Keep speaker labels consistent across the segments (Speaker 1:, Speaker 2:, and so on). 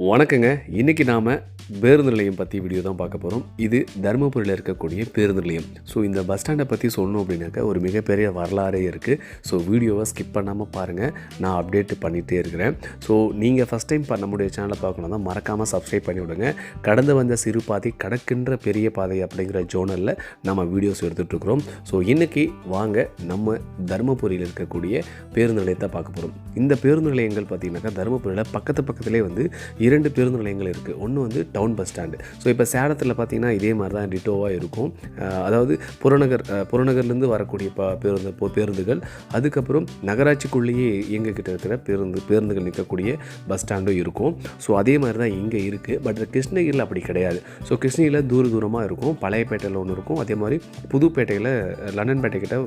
Speaker 1: வணக்கங்க. இன்றைக்கி நாம் பேருந்து நிலையம் பற்றி வீடியோ தான் பார்க்க போகிறோம். இது தருமபுரியில் இருக்கக்கூடிய பேருந்து நிலையம். ஸோ இந்த பஸ் ஸ்டாண்டை பற்றி சொல்லணும் அப்படின்னாக்கா ஒரு மிகப்பெரிய வரலாறே இருக்குது. ஸோ வீடியோவை ஸ்கிப் பண்ணாமல் பாருங்கள், நான் அப்டேட் பண்ணிகிட்டே இருக்கிறேன். ஸோ நீங்கள் ஃபஸ்ட் டைம் நம்முடைய சேனலை பார்க்கணுன்னா மறக்காமல் சப்ஸ்கிரைப் பண்ணி விடுங்க. கடந்து வந்த சிறு பாதை கடக்கின்ற பெரிய பாதை அப்படிங்கிற ஜோனலில் நம்ம வீடியோஸ் எடுத்துகிட்ருக்குறோம். ஸோ இன்றைக்கி வாங்க நம்ம தருமபுரியில் இருக்கக்கூடிய பேருந்து நிலையத்தை பார்க்க போகிறோம். இந்த பேருந்து நிலையங்கள் பார்த்திங்கனாக்கா தருமபுரியில் பக்கத்துலேயே வந்து 2 பேருந்து நிலையங்கள் இருக்குது. ஒன்று வந்து டவுன் பஸ் ஸ்டாண்டு. ஸோ இப்போ சேலத்தில் பார்த்திங்கன்னா இதே மாதிரி தான் டிட்டோவாக இருக்கும். அதாவது புறநகர்லேருந்து வரக்கூடிய பேருந்துகள், அதுக்கப்புறம் நகராட்சிக்குள்ளேயே இயங்கிக்கிட்டு இருக்கிற பேருந்துகள் நிற்கக்கூடிய பஸ் ஸ்டாண்டும் இருக்கும். ஸோ அதே மாதிரி தான் இங்கே இருக்குது. பட் கிருஷ்ணகிரியில் அப்படி கிடையாது. ஸோ கிருஷ்ணகிரியில் தூரமாக இருக்கும். பழையப்பேட்டையில் ஒன்று இருக்கும். அதே மாதிரி புதுப்பேட்டையில் லண்டன்பேட்டை கிட்ட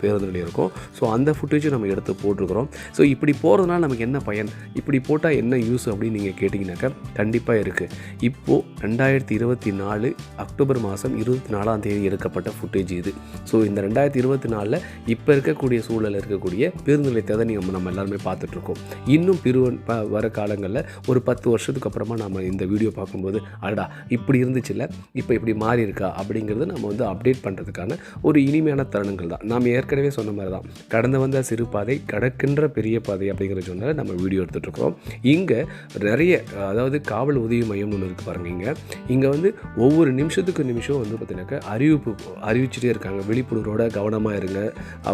Speaker 1: பேருந்து நிலையம் இருக்கும். ஸோ அந்த ஃபுட்டேஜும் நம்ம எடுத்து போட்டிருக்கிறோம். ஸோ இப்படி போகிறதுனால நமக்கு என்ன பயன், இப்படி போட்டால் என்ன யூஸ் அப்படின்னு நீங்கள் கேட்டிங்கனாக்கா கண்டிப்பாக இருக்குது. இப்போது 2024 அக்டோபர் மாதம் 24ஆம் தேதி எடுக்கப்பட்ட ஃபுட்டேஜ் இது. ஸோ இந்த 2024 இப்போ இருக்கக்கூடிய சூழலில் இருக்கக்கூடிய பேருந்து நிலையத்தை தான் நம்ம எல்லாருமே பார்த்துட்ருக்கோம். இன்னும் வர காலங்களில் ஒரு 10 வருஷத்துக்கு அப்புறமா நம்ம இந்த வீடியோ பார்க்கும்போது அடடா இப்படி இருந்துச்சுல்ல, இப்போ இப்படி மாறி இருக்கா அப்படிங்கிறது நம்ம வந்து அப்டேட் பண்ணுறதுக்கான ஒரு இனிமையான தருணங்கள் தான். நாம் ஏற்கனவே சொன்ன மாதிரி தான் கடந்து வந்த சிறு பாதை கடக்கின்ற பெரிய பாதை அப்படிங்கிற சொன்னால் நம்ம வீடியோ எடுத்துகிட்ருக்கோம். இங்கே நிறைய அதாவது காவல் உதவி மையம்னு ஒன்று இருக்குது பாருங்கள். இங்கே வந்து ஒவ்வொரு நிமிஷம் வந்து பார்த்தீங்கன்னாக்கா அறிவிச்சுட்டே இருக்காங்க. விழிப்புணர்வோட கவனமாக இருங்க,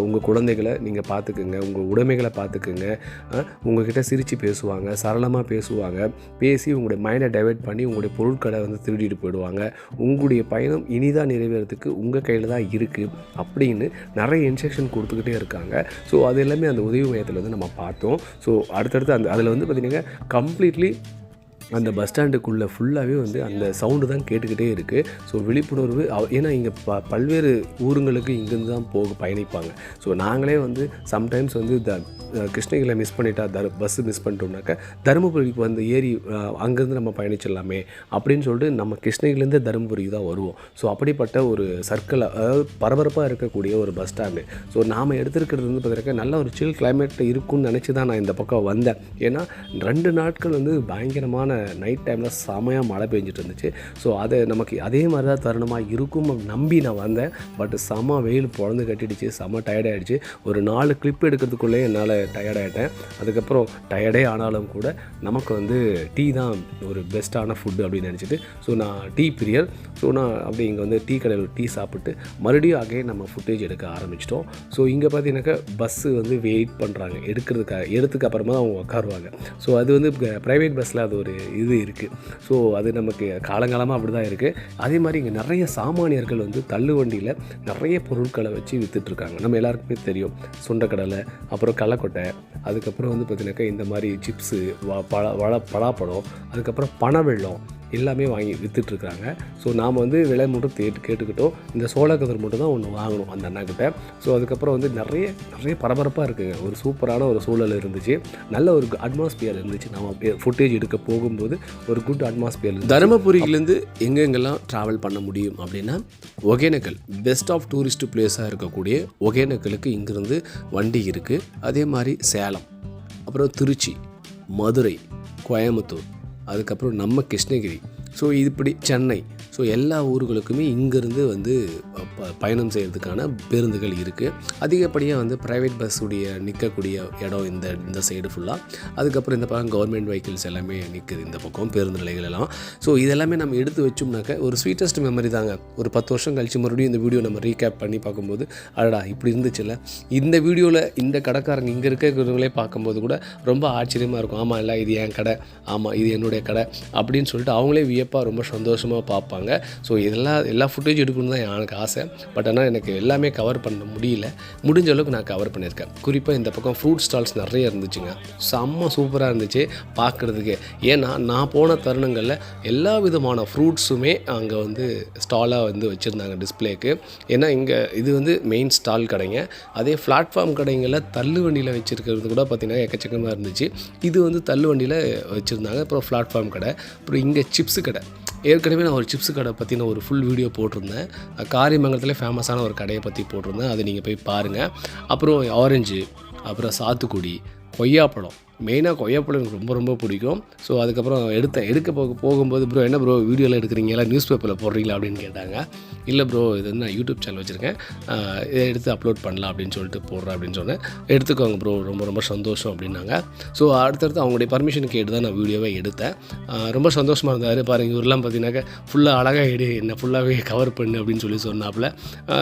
Speaker 1: உங்கள் குழந்தைகளை நீங்கள் பார்த்துக்குங்க, உங்கள் உடைமைகளை பார்த்துக்குங்க, உங்கள்கிட்ட சிரித்து பேசுவாங்க, சரளமாக பேசுவாங்க, பேசி உங்களுடைய மைண்டை டைவெர்ட் பண்ணி உங்களுடைய பொருட்களை வந்து திருடிட்டு போயிடுவாங்க. உங்களுடைய பயணம் இனிதாக நிறைவேறதுக்கு உங்கள் கையில் தான் இருக்குது அப்படின்னு நிறைய இன்ஸ்ட்ரக்ஷன் கொடுத்துக்கிட்டே இருக்காங்க. ஸோ அது எல்லாமே அந்த உதவி மையத்தில் வந்து நம்ம பார்த்தோம். ஸோ அடுத்தடுத்து அதில் வந்து பார்த்திங்கன்னா கம்ப்ளீட்லி அந்த பஸ் ஸ்டாண்டுக்குள்ளே ஃபுல்லாகவே வந்து அந்த சவுண்டு தான் கேட்டுக்கிட்டே இருக்குது. ஸோ விழிப்புணர்வு ஏன்னா இங்கே பல்வேறு ஊருங்களுக்கு இங்கேருந்து தான் பயணிப்பாங்க. ஸோ நாங்களே வந்து சம்டைம்ஸ் வந்து கிருஷ்ணகிரியில் மிஸ் பண்ணிட்டா பஸ்ஸு மிஸ் பண்ணிட்டோம்னாக்கா தருமபுரிக்கு வந்து ஏறி அங்கேருந்து நம்ம பயணிச்சிடலாமே அப்படின்னு சொல்லிட்டு நம்ம கிருஷ்ணகிரிலேருந்து தருமபுரிக்கு தான் வருவோம். ஸோ அப்படிப்பட்ட ஒரு சர்க்கிள், அதாவது பரபரப்பாக இருக்கக்கூடிய ஒரு பஸ் ஸ்டாண்டு. ஸோ நாம் எடுத்துருக்கிறது வந்து பார்த்திங்கன்னா நல்ல ஒரு சில் கிளைமேட் இருக்குன்னு நினச்சி தான் நான் இந்த பக்கம் வந்தேன். ஏன்னா 2 நாட்கள் வந்து பயங்கரமான நைட் டைமில் செமையாக மழை பெஞ்சிட்டு இருந்துச்சு. ஸோ அதை நமக்கு அதே மாதிரி தான் தருணமாக இருக்கும் நம்பி நான் வந்தேன். பட் செம வெயில் பொழந்து கட்டிடுச்சு, செம டயர்டாகிடுச்சு. ஒரு 4 கிளிப் எடுக்கிறதுக்குள்ளே என்னால் டயர்டாகிட்டேன். அதுக்கப்புறம் டயர்டே ஆனாலும் கூட நமக்கு வந்து டீ தான் ஒரு பெஸ்ட்டான ஃபுட்டு அப்படின்னு நினச்சிட்டு, ஸோ நான் டீ பிரியர். ஸோ நான் அப்படி இங்கே வந்து டீ கடையில் டீ சாப்பிட்டு மறுபடியும் அகைன் நம்ம ஃபுட்டேஜ் எடுக்க ஆரம்பிச்சிட்டோம். ஸோ இங்கே பார்த்தீங்கன்னாக்கா பஸ்ஸு வந்து வெயிட் பண்ணுறாங்க, எடுத்துக்கு அப்புறமா தான் அவங்க உட்காருவாங்க. ஸோ அது வந்து ப்ரைவேட் பஸ்ஸில் அது ஒரு இது இருக்குது. ஸோ அது நமக்கு காலங்காலமாக அப்படி தான் இருக்குது. அதே மாதிரி இங்கே நிறைய சாமானியர்கள் வந்து தள்ளு வண்டியில் நிறைய பொருட்களை வச்சு விற்றுட்ருக்காங்க. நம்ம எல்லாருக்குமே தெரியும், சுண்டக்கடலை, அப்புறம் கடலக்கொட்டை, அதுக்கப்புறம் வந்து பார்த்திங்கனாக்கா இந்த மாதிரி சிப்ஸு, பலாப்பழம், அதுக்கப்புறம் பனவெல்லம் எல்லாமே வாங்கி விற்றுட்ருக்காங்க. ஸோ நாம் வந்து விலை மட்டும் கேட்டுக்கிட்டோம். இந்த சோளக்கதிர் மட்டும் தான் ஒன்று வாங்கணும் அந்த அண்ணாக்கிட்ட. ஸோ அதுக்கப்புறம் வந்து நிறைய பரபரப்பாக இருக்குங்க. ஒரு சூப்பரான ஒரு சூழல் இருந்துச்சு, நல்ல ஒரு அட்மாஸ்பியர் இருந்துச்சு. நம்ம ஃபுட்டேஜ் எடுக்க போகும்போது ஒரு குட் அட்மாஸ்பியர் இருந்துச்சு. தருமபுரியிலேருந்து எங்கெங்கெல்லாம் ட்ராவல் பண்ண முடியும் அப்படின்னா ஒகேனக்கல் பெஸ்ட் ஆஃப் டூரிஸ்ட் பிளேஸாக இருக்கக்கூடிய ஒகேனக்கலுக்கு இங்கேருந்து வண்டி இருக்குது. அதே மாதிரி சேலம், அப்புறம் திருச்சி, மதுரை, கோயம்புத்தூர், அதுக்கப்புறம் நம்ம கிருஷ்ணகிரி, ஸோ இப்படி சென்னை, ஸோ எல்லா ஊர்களுக்குமே இங்கேருந்து வந்து பயணம் செய்கிறதுக்கான பேருந்துகள் இருக்குது. அதிகப்படியாக வந்து ப்ரைவேட் பஸ்ஸுடைய நிற்கக்கூடிய இடம் இந்த சைடு ஃபுல்லாக. அதுக்கப்புறம் இந்த பக்கம் கவர்மெண்ட் வெஹிக்கிள்ஸ் எல்லாமே நிற்குது இந்த பக்கம் பேருந்து நிலைகள் எல்லாம். ஸோ இதெல்லாமே நம்ம எடுத்து வச்சோம்னாக்க ஒரு ஸ்வீட்டஸ்ட் மெமரி தாங்க. ஒரு 10 வருஷம் கழித்து மறுபடியும் இந்த வீடியோ நம்ம ரீகேப் பண்ணி பார்க்கும்போது அடடா இப்படி இருந்துச்சுல்ல. இந்த வீடியோவில் இந்த கடைக்காரங்க இங்கே இருக்கிறவங்களே பார்க்கும்போது கூட ரொம்ப ஆச்சரியமாக இருக்கும். ஆமாம், இல்லை இது என் கடை, ஆமாம் இது என்னுடைய கடை அப்படின்னு சொல்லிட்டு அவங்களே வியப்பாக ரொம்ப சந்தோஷமாக பார்ப்பாங்க. ஸோ எல்லா ஃபுட்டேஜ் எடுக்கணும்னு தான் எனக்கு ஆசை. பட் ஆனால் எனக்கு எல்லாமே கவர் பண்ண முடியல. முடிஞ்ச அளவுக்கு நான் கவர் பண்ணியிருக்கேன். குறிப்பாக இந்த பக்கம் ஃப்ரூட் ஸ்டால்ஸ் நிறைய இருந்துச்சுங்க. செம்ம சூப்பராக இருந்துச்சு பார்க்குறதுக்கு. ஏன்னா நான் போன தருணங்களில் எல்லா விதமான ஃப்ரூட்ஸுமே அங்கே வந்து ஸ்டாலாக வந்து வச்சுருந்தாங்க டிஸ்பிளேக்கு. ஏன்னா இங்கே இது வந்து மெயின் ஸ்டால் கடைங்க. அதே பிளாட்ஃபார்ம் கடைங்களில் தள்ளு வண்டியில் வச்சுருக்கிறது கூட பார்த்திங்கன்னா எக்கச்சக்கமாக இருந்துச்சு. இது வந்து தள்ளு வண்டியில் வச்சுருந்தாங்க. அப்புறம் பிளாட்ஃபார்ம் கடை, அப்புறம் இங்கே சிப்ஸு கடை. ஏற்கனவே நான் ஒரு சிப்ஸ் கடை பற்றி நான் ஒரு ஃபுல் வீடியோ போட்டிருந்தேன். காரியமங்கலத்தில் ஃபேமஸான ஒரு கடையை பற்றி போட்டிருந்தேன். அதை நீங்கள் போய் பாருங்கள். அப்புறம் ஆரஞ்சு, அப்புறம் சாத்துக்குடி, கொய்யாப்பழம்,
Speaker 2: மெயினாக கொய்யாப்பழம் எனக்கு ரொம்ப ரொம்ப பிடிக்கும். ஸோ அதுக்கப்புறம் எடுக்க போகும்போது ப்ரோ என்ன ப்ரோ வீடியோலாம் எடுக்கிறீங்களா, நியூஸ் பேப்பரில் போடுறீங்களா அப்படின்னு கேட்டாங்க. இல்லை ப்ரோ இது வந்து நான் யூடியூப் சேனல் வச்சுருக்கேன், இதை எடுத்து அப்லோட் பண்ணலாம் அப்படின்னு சொல்லிட்டு போடுறேன் அப்படின்னு சொன்னேன். எடுத்துக்கோங்க ப்ரோ ரொம்ப ரொம்ப சந்தோஷம் அப்படின்னாங்க. ஸோ அடுத்தடுத்து அவங்களுடைய பர்மிஷன் கேட்டு தான் நான் வீடியோவே எடுத்தேன். ரொம்ப சந்தோஷமாக இருந்தார். பாருங்கள் இவரெல்லாம் பார்த்தீங்கன்னாக்கா ஃபுல்லாக அழகாக என்ன ஃபுல்லாகவே கவர் பண்ணு அப்படின்னு சொன்னாப்புல.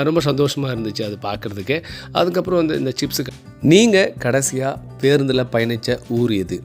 Speaker 2: ரொம்ப சந்தோஷமாக இருந்துச்சு அது பார்க்குறதுக்கு. அதுக்கப்புறம் வந்து இந்த சிப்ஸுக்கு
Speaker 1: நீங்கள் கடைசியாக பேருந்தில் பயணித்த ஊர் எது?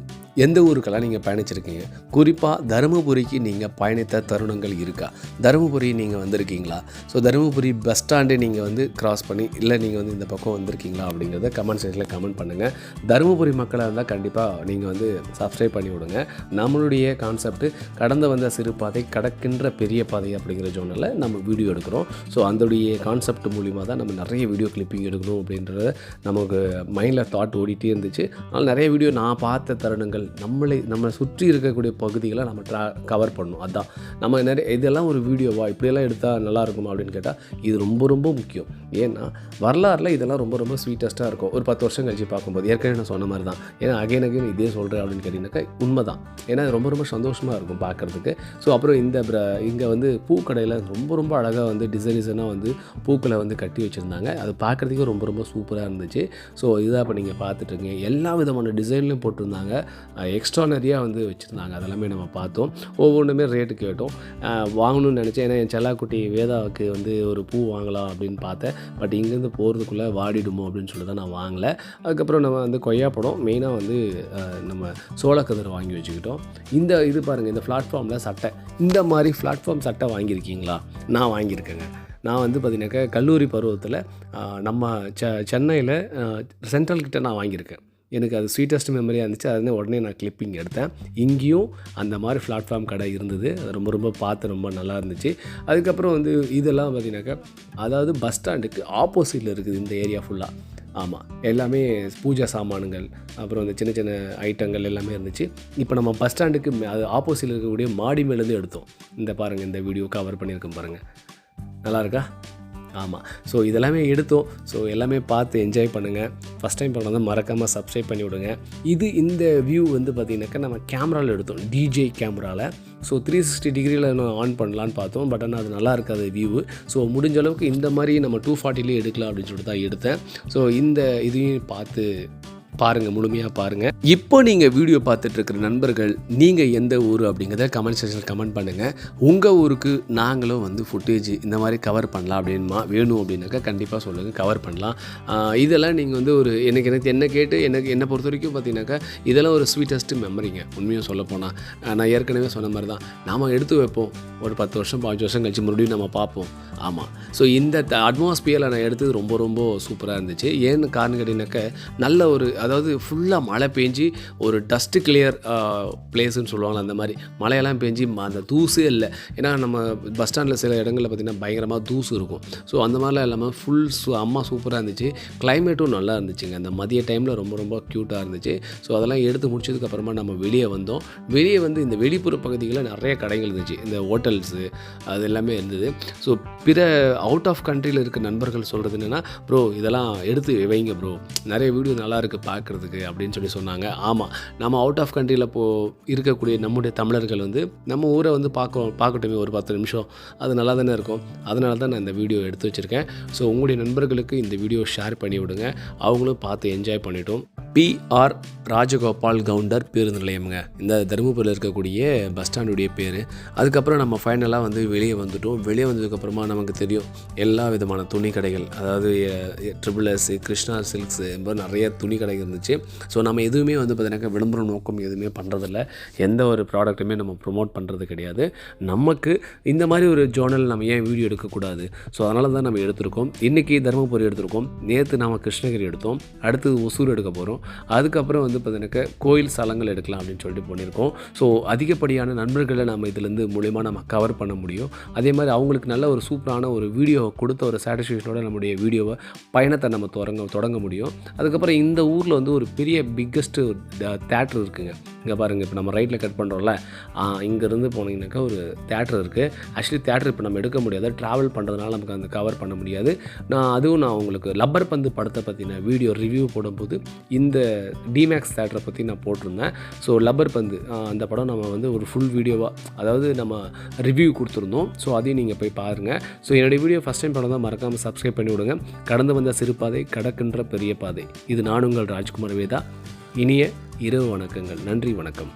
Speaker 1: எந்த ஊருக்கெல்லாம் நீங்கள் பயணிச்சிருக்கீங்க? குறிப்பாக தருமபுரிக்கு நீங்கள் பயணித்த தருணங்கள் இருக்கா? தருமபுரி நீங்கள் வந்திருக்கீங்களா? ஸோ தருமபுரி பஸ் ஸ்டாண்டே நீங்கள் வந்து கிராஸ் பண்ணி இல்லை நீங்கள் வந்து இந்த பக்கம் வந்திருக்கீங்களா அப்படிங்கிறத கமெண்ட் செக்ஷனில் கமெண்ட் பண்ணுங்கள். தருமபுரி மக்களாக இருந்தால் கண்டிப்பாக நீங்கள் வந்து சப்ஸ்கிரைப் பண்ணி விடுங்க. நம்மளுடைய கான்செப்ட் கடந்து வந்த சிறு பாதை கடக்கின்ற பெரிய பாதை அப்படிங்கிற ஜோனில் நம்ம வீடியோ எடுக்கிறோம். ஸோ அதோடைய கான்செப்ட் மூலிமா தான் நம்ம நிறைய வீடியோ கிளிப்பிங் எடுக்கணும் அப்படின்றத நமக்கு மைண்டில் தாட் ஓடிட்டே இருந்துச்சு. அதனால் நிறைய வீடியோ நான் பார்த்த தருணங்கள் நம்மளை சுற்றி இருக்கக்கூடிய பகுதிகளை நம்ம கவர் பண்ணணும். அதுதான் நம்ம இதெல்லாம் ஒரு வீடியோவா இப்படியெல்லாம் எடுத்தால் நல்லா இருக்குமா அப்படின்னு கேட்டால் இது ரொம்ப ரொம்ப முக்கியம். ஏன்னா வரலாறில் இதெல்லாம் ரொம்ப ரொம்ப ஸ்வீட்டஸ்ட்டாக இருக்கும். ஒரு 10 வருஷம் கழிச்சு பார்க்கும்போது ஏற்கனவே நான் சொன்ன மாதிரி தான். ஏன்னா அகைன் இதே சொல்கிறேன் அப்படின்னு கேட்டிங்கனாக்கா உண்மை தான். ஏன்னா ரொம்ப ரொம்ப சந்தோஷமாக இருக்கும் பார்க்குறதுக்கு. ஸோ அப்புறம் இங்கே வந்து பூக்கடையில் ரொம்ப ரொம்ப அழகாக வந்து டிசைனாக வந்து பூக்களை வந்து கட்டி வச்சுருந்தாங்க. அது பார்க்குறதுக்கு ரொம்ப ரொம்ப சூப்பராக இருந்துச்சு. ஸோ இதுதான் இப்போ நீங்கள் பார்த்துட்ருக்கீங்க. எல்லா விதமான டிசைன்லையும் போட்டிருந்தாங்க. எக்ஸ்ட்ரானரியாக வந்து வச்சுருந்தாங்க. அதெல்லாமே நம்ம பார்த்தோம். ஒவ்வொன்றுமே ரேட்டு கேட்டோம். வாங்கணும்னு நினச்சேன். ஏன்னா என் செல்லாக்குட்டி வேதாவுக்கு வந்து ஒரு பூ வாங்கலாம் அப்படின்னு பார்த்தேன். பட் இங்கேருந்து போகிறதுக்குள்ளே வாடிடுமோ அப்படின்னு சொல்லி தான் நான் வாங்கலை. அதுக்கப்புறம் நம்ம வந்து கொய்யாப்பழம் மெயினாக வந்து நம்ம சோளக்கதிர் வாங்கி வச்சுக்கிட்டோம். இது பாருங்கள் இந்த பிளாட்ஃபார்மில் சட்டை, இந்த மாதிரி பிளாட்ஃபார்ம் சட்டை வாங்கியிருக்கீங்களா? நான் வாங்கியிருக்கேங்க. நான் வந்து பார்த்தீங்கன்னாக்கா கல்லூரி பருவத்தில் நம்ம சென்னையில் சென்ட்ரல் கிட்ட நான் வாங்கியிருக்கேன். எனக்கு அது ஸ்வீட்டஸ்ட் மெமரியாக இருந்துச்சு. அது உடனே நான் கிளிப்பிங் எடுத்தேன். இங்கேயும் அந்த மாதிரி பிளாட்ஃபார்ம் கடை இருந்தது. அது ரொம்ப ரொம்ப பார்த்து ரொம்ப நல்லா இருந்துச்சு. அதுக்கப்புறம் வந்து இதெல்லாம் பார்த்திங்கனாக்கா அதாவது பஸ் ஸ்டாண்டுக்கு ஆப்போசிட்டில் இருக்குது இந்த ஏரியா ஃபுல்லாக. ஆமாம், எல்லாமே பூஜை சாமானுங்கள், அப்புறம் இந்த சின்ன சின்ன ஐட்டங்கள் எல்லாமே இருந்துச்சு. இப்போ நம்ம பஸ் ஸ்டாண்டுக்கு அது ஆப்போசிட்டில் இருக்கக்கூடிய மாடி மேலேருந்து எடுத்தோம். இந்த பாருங்கள், இந்த வீடியோ கவர் பண்ணியிருக்கேன் பாருங்கள், நல்லா இருக்கா? ஆமாம். ஸோ இதெல்லாமே எடுத்தோம். ஸோ எல்லாமே பார்த்து என்ஜாய் பண்ணுங்கள். ஃபஸ்ட் டைம் பண்ணால் தான் மறக்காமல் சப்ஸ்கிரைப் பண்ணி விடுங்க. இந்த வியூ வந்து பார்த்திங்கனாக்கா நம்ம கேமராவில் எடுத்தோம், டிஜே கேமராவில். ஸோ 360 டிகிரியில் நான் ஆன் பண்ணலான்னு பார்த்தோம். பட் ஆனால் அது நல்லா இருக்காது வியூவு. ஸோ முடிஞ்ச அளவுக்கு இந்த மாதிரி நம்ம 240லேயே எடுக்கலாம் அப்படின்னு சொல்லிட்டு தான் எடுத்தேன். ஸோ இதையும் பார்த்து பாருங்கள், முழுமையாக பாருங்கள். இப்போ நீங்கள் வீடியோ பார்த்துட்ருக்கிற நண்பர்கள் நீங்கள் எந்த ஊர் அப்படிங்கிறத கமெண்ட் செக்ஷனில் கமெண்ட் பண்ணுங்கள். உங்கள் ஊருக்கு நாங்களும் வந்து ஃபுட்டேஜ் இந்த மாதிரி கவர் பண்ணலாம் அப்படின்மா வேணும் அப்படின்னாக்கா கண்டிப்பாக சொல்லுங்கள், கவர் பண்ணலாம். இதெல்லாம் நீங்கள் வந்து ஒரு எனக்கு என்ன கேட்டு என்னை பொறுத்த வரைக்கும் பார்த்தீங்கன்னாக்கா இதெல்லாம் ஒரு ஸ்வீட்டஸ்ட்டு மெமரிங்க. உண்மையாக சொல்லப்போனால் நான் ஏற்கனவே சொன்ன மாதிரி தான், நாம் எடுத்து வைப்போம், ஒரு 10 வருஷம் 5 வருஷம் கழிச்சு மறுபடியும் நம்ம பார்ப்போம். ஆமாம். ஸோ இந்த அட்மாஸ்பியரில் நான் எடுத்தது ரொம்ப ரொம்ப சூப்பராக இருந்துச்சு. ஏன்னு காரணம் கேட்டிங்கனாக்கா நல்ல ஒரு அதாவது ஃபுல்லாக மழை பெஞ்சு ஒரு டஸ்ட்டு கிளியர் பிளேஸுன்னு சொல்லுவாங்க. அந்த மாதிரி மழையெல்லாம் பெஞ்சு அந்த தூசே இல்லை. ஏன்னா நம்ம பஸ் ஸ்டாண்டில் சில இடங்களில் பார்த்திங்கன்னா பயங்கரமாக தூசு இருக்கும். ஸோ அந்த மாதிரிலாம் இல்லாமல் ஃபுல் அம்மா சூப்பராக இருந்துச்சு. கிளைமேட்டும் நல்லா இருந்துச்சுங்க. அந்த மதிய டைமில் ரொம்ப ரொம்ப க்யூட்டாக இருந்துச்சு. ஸோ அதெல்லாம் எடுத்து முடிச்சதுக்கப்புறமா நம்ம வெளியே வந்தோம். வெளியே வந்து இந்த வெளிப்புற பகுதிகளில் நிறைய கடைகள் இருந்துச்சு, இந்த ஹோட்டல்ஸு அது எல்லாமே இருந்தது. ஸோ பிற அவுட் ஆஃப் கண்ட்ரியில் இருக்க நண்பர்கள் சொல்கிறது என்னென்னா, ப்ரோ இதெல்லாம் எடுத்து வைங்க ப்ரோ, நிறைய வீடியோ நல்லா இருக்குது பார்க்குறதுக்கு அப்படின்னு சொன்னாங்க. ஆமாம், நம்ம அவுட் ஆஃப் கண்ட்ரியில் இருக்கக்கூடிய நம்முடைய தமிழர்கள் வந்து நம்ம ஊரை வந்து பார்க்கட்டுமே ஒரு 10 நிமிஷம், அது நல்லா தானே இருக்கும். அதனால தான் நான் இந்த வீடியோ எடுத்து வச்சுருக்கேன். ஸோ உங்களுடைய நண்பர்களுக்கு இந்த வீடியோ ஷேர் பண்ணி விடுங்க, அவங்களும் பார்த்து என்ஜாய் பண்ணிட்டோம். PR ராஜகோபால் கவுண்டர் பேருந்து நிலையம்ங்க, இந்த தருமபுரியில் இருக்கக்கூடிய பஸ் ஸ்டாண்டுடைய பேர். அதுக்கப்புறம் நம்ம ஃபைனலாக வந்து வெளியே வந்துட்டோம். வெளியே வந்ததுக்கப்புறமா நமக்கு தெரியும் எல்லா விதமான துணி கடைகள், அதாவது SSS, கிருஷ்ணா சில்க்ஸ், நிறைய துணி கடைகள் இருந்துச்சு. ஸோ நம்ம எதுவுமே வந்து பார்த்தீங்கன்னா விளம்பரம் நோக்கம் எதுவுமே பண்ணுறதில்ல, எந்த ஒரு ப்ராடக்ட்டுமே நம்ம ப்ரொமோட் பண்ணுறது கிடையாது. நமக்கு இந்த மாதிரி ஒரு ஜோனல் நம்ம ஏன் வீடியோ எடுக்கக்கூடாது? ஸோ அதனால தான் நம்ம எடுத்திருக்கோம். இன்றைக்கி தருமபுரி எடுத்திருக்கோம், நேற்று நம்ம கிருஷ்ணகிரி எடுத்தோம், அடுத்தது ஒசூர் எடுக்க போகிறோம். அதுக்கப்புறம் வந்து பார்த்தீங்கன்னாக்கா கோயில் ஸ்தலங்கள் எடுக்கலாம் அப்படின்னு சொல்லிட்டு பண்ணியிருக்கோம். ஸோ அதிகப்படியான நண்பர்களை நம்ம இதிலேருந்து மூலயமா நம்ம கவர் பண்ண முடியும். அதே மாதிரி அவங்களுக்கு நல்ல ஒரு சூப்பரான ஒரு வீடியோவை கொடுத்த ஒரு சாட்டிஸ்ஃபேக்ஷனோட நம்முடைய வீடியோவை பயணத்தை நம்ம தொடங்க முடியும். அதுக்கப்புறம் இந்த ஊரில்
Speaker 2: ஊரில் வந்து ஒரு பெரிய பிக்கஸ்ட்டு தேட்டர் இருக்குங்க. இங்கே பாருங்கள், இப்போ நம்ம ரைட்டில் கட் பண்ணுறோம்ல, இங்கேருந்து போனீங்கன்னாக்கா ஒரு தேட்டர் இருக்குது. ஆக்சுவலி தேட்டர் இப்போ நம்ம எடுக்க முடியாது, ட்ராவல் பண்ணுறதுனால நமக்கு அந்த கவர் பண்ண முடியாது. நான் உங்களுக்கு லப்பர் பந்து படத்தை பற்றின வீடியோ ரிவ்யூ போடும்போது இந்த டிமேக்ஸ் தேட்டரை பற்றி நான் போட்டிருந்தேன். ஸோ லப்பர் பந்து அந்த படம் நம்ம வந்து ஒரு ஃபுல் வீடியோவாக, அதாவது நம்ம ரிவ்யூ கொடுத்துருந்தோம். ஸோ அதையும் நீங்கள் போய் பாருங்கள். ஸோ என்னுடைய வீடியோ ஃபஸ்ட் டைம் படம் தான், மறக்காமல் சப்ஸ்கிரைப் பண்ணி விடுங்க. கடந்து வந்த சிறுபாதை, கடக்கின்ற பெரிய பாதை. இது நான் உங்கள் ராஜ்குமார் வேதா. இனிய இரவு வணக்கங்கள். நன்றி, வணக்கம்.